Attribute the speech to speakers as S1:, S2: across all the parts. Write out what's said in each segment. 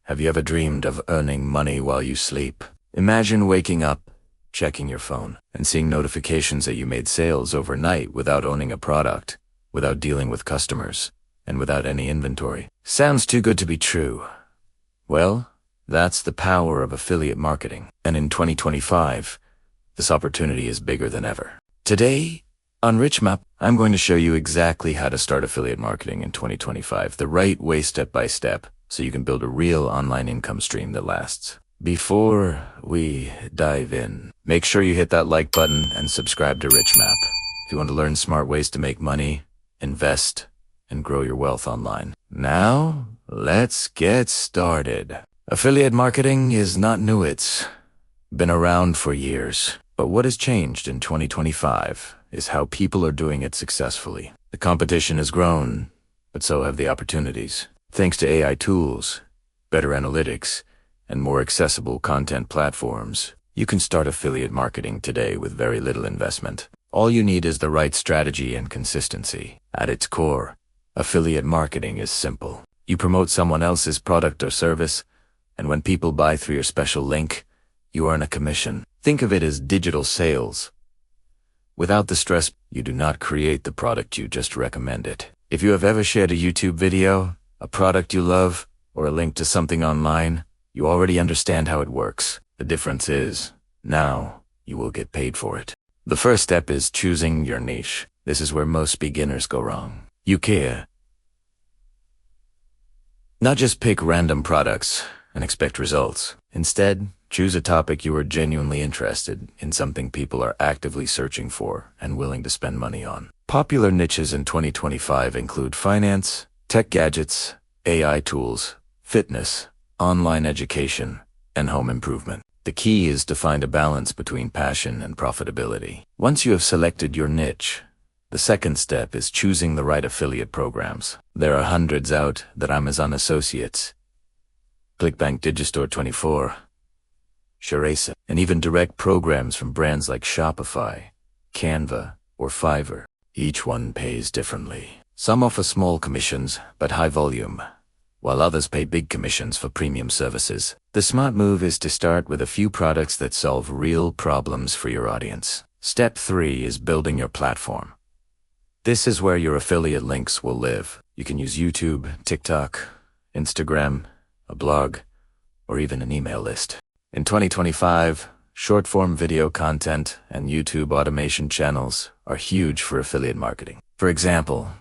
S1: Have you ever dreamed of earning money while you sleep? Imagine waking up, checking your phone, and seeing notifications that you made sales overnight without owning a product, without dealing with customers, and without any inventory. Sounds too good to be true. Well, that's the power of affiliate marketing. And in 2025, this opportunity is bigger than ever. Today, on RichMap, I'm going to show you exactly how to start affiliate marketing in 2025, the right way step by step, so you can build a real online income stream that lasts. Before we dive in, make sure you hit that like button and subscribe to RichMap if you want to learn smart ways to make money, invest, and grow your wealth online. Now, let's get started. Affiliate marketing is not new. It's been around for years. But what has changed in 2025 is how people are doing it successfully. The competition has grown, but so have the opportunities. Thanks to AI tools, better analytics, and more accessible content platforms, you can start affiliate marketing today with very little investment. All you need is the right strategy and consistency. At its core, affiliate marketing is simple. You promote someone else's product or service, and when people buy through your special link, you earn a commission. Think of it as digital sales. Without the stress, you do not create the product, you just recommend it. If you have ever shared a YouTube video, a product you love, or a link to something online, you already understand how it works. The difference is, now you will get paid for it. The first step is choosing your niche. This is where most beginners go wrong. You care. Not just pick random products and expect results. Instead, choose a topic you are genuinely interested in, something people are actively searching for and willing to spend money on. Popular niches in 2025 include finance, tech gadgets, AI tools, fitness, online education, and home improvement. The key is to find a balance between passion and profitability. Once you have selected your niche, the second step is choosing the right affiliate programs. There are hundreds out that Amazon Associates, ClickBank Digistore 24, Sharesa, and even direct programs from brands like Shopify, Canva, or Fiverr. Each one pays differently. Some offer small commissions, but high volume, while others pay big commissions for premium services. The smart move is to start with a few products that solve real problems for your audience. Step 3 is building your platform. This is where your affiliate links will live. You can use YouTube, TikTok, Instagram, a blog, or even an email list. In 2025, short-form video content and YouTube automation channels are huge for affiliate marketing. For example,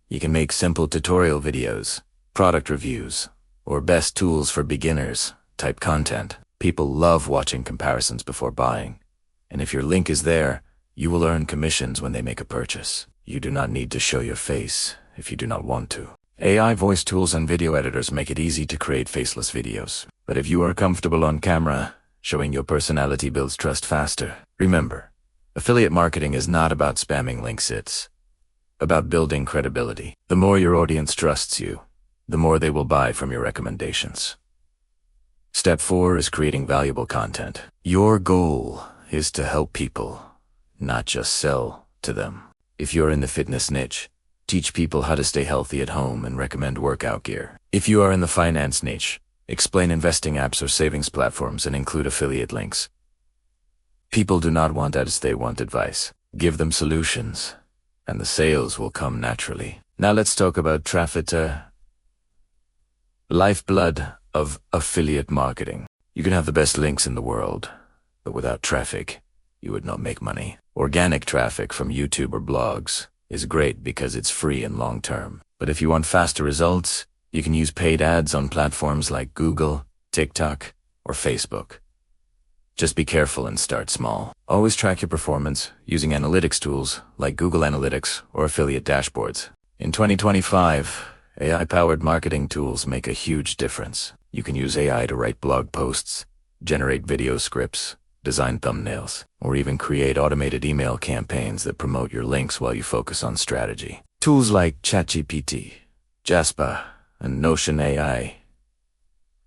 S1: you can make simple tutorial videos, product reviews, or best tools for beginners type content. People love watching comparisons before buying, and if your link is there, you will earn commissions when they make a purchase. You do not need to show your face if you do not want to. AI voice tools and video editors make it easy to create faceless videos. But if you are comfortable on camera, showing your personality builds trust faster. Remember, affiliate marketing is not about spamming links, it's about building credibility. The more your audience trusts you, the more they will buy from your recommendations. Step 4 is creating valuable content. Your goal is to help people, not just sell to them. If you're in the fitness niche, teach people how to stay healthy at home and recommend workout gear. If you are in the finance niche, explain investing apps or savings platforms and include affiliate links. People do not want ads, they want advice. Give them solutions, and the sales will come naturally. Now let's talk about traffic, lifeblood of affiliate marketing. You can have the best links in the world, but without traffic, you would not make money. Organic traffic from YouTube or blogs is great because it's free and long-term. But if you want faster results, you can use paid ads on platforms like Google, TikTok, or Facebook. Just be careful and start small. Always track your performance using analytics tools like Google Analytics or affiliate dashboards. In 2025, AI-powered marketing tools make a huge difference. You can use AI to write blog posts, generate video scripts, design thumbnails, or even create automated email campaigns that promote your links while you focus on strategy. Tools like ChatGPT, Jasper, and Notion AI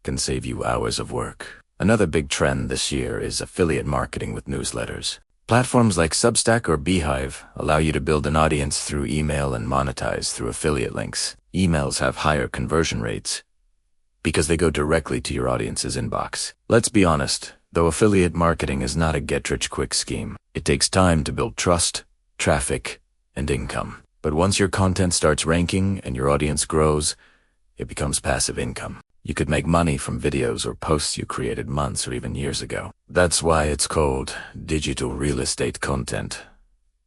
S1: can save you hours of work. Another big trend this year is affiliate marketing with newsletters. Platforms like Substack or Beehive allow you to build an audience through email and monetize through affiliate links. Emails have higher conversion rates because they go directly to your audience's inbox. Let's be honest, though affiliate marketing is not a get-rich-quick scheme. It takes time to build trust, traffic, and income. But once your content starts ranking and your audience grows, it becomes passive income. You could make money from videos or posts you created months or even years ago. That's why it's called digital real estate content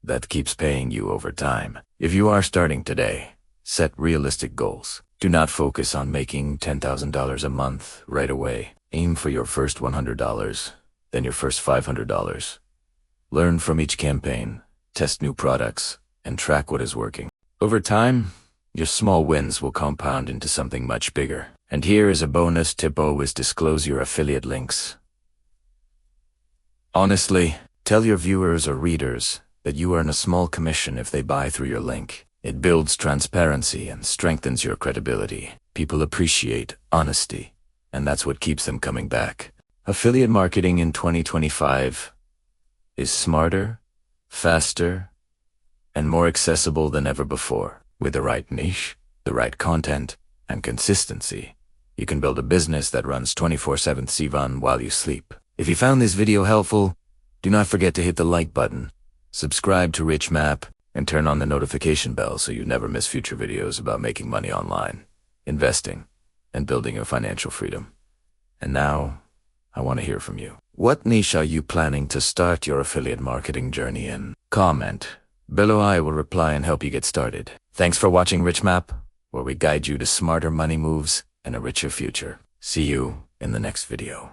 S1: that keeps paying you over time. If you are starting today, set realistic goals. Do not focus on making $10,000 a month right away. Aim for your first $100, then your first $500. Learn from each campaign, test new products, and track what is working. Over time, your small wins will compound into something much bigger. And here is a bonus tip: always disclose your affiliate links. Honestly, tell your viewers or readers that you earn a small commission if they buy through your link. It builds transparency and strengthens your credibility. People appreciate honesty, and that's what keeps them coming back. Affiliate marketing in 2025 is smarter, faster, and more accessible than ever before. With the right niche, the right content, and consistency, you can build a business that runs 24/7 while you sleep. If you found this video helpful, do not forget to hit the like button, subscribe to RichMap, and turn on the notification bell so you never miss future videos about making money online, investing, and building your financial freedom. And now, I want to hear from you. What niche are you planning to start your affiliate marketing journey in? Comment below. I will reply and help you get started. Thanks for watching RichMap, where we guide you to smarter money moves and a richer future. See you in the next video.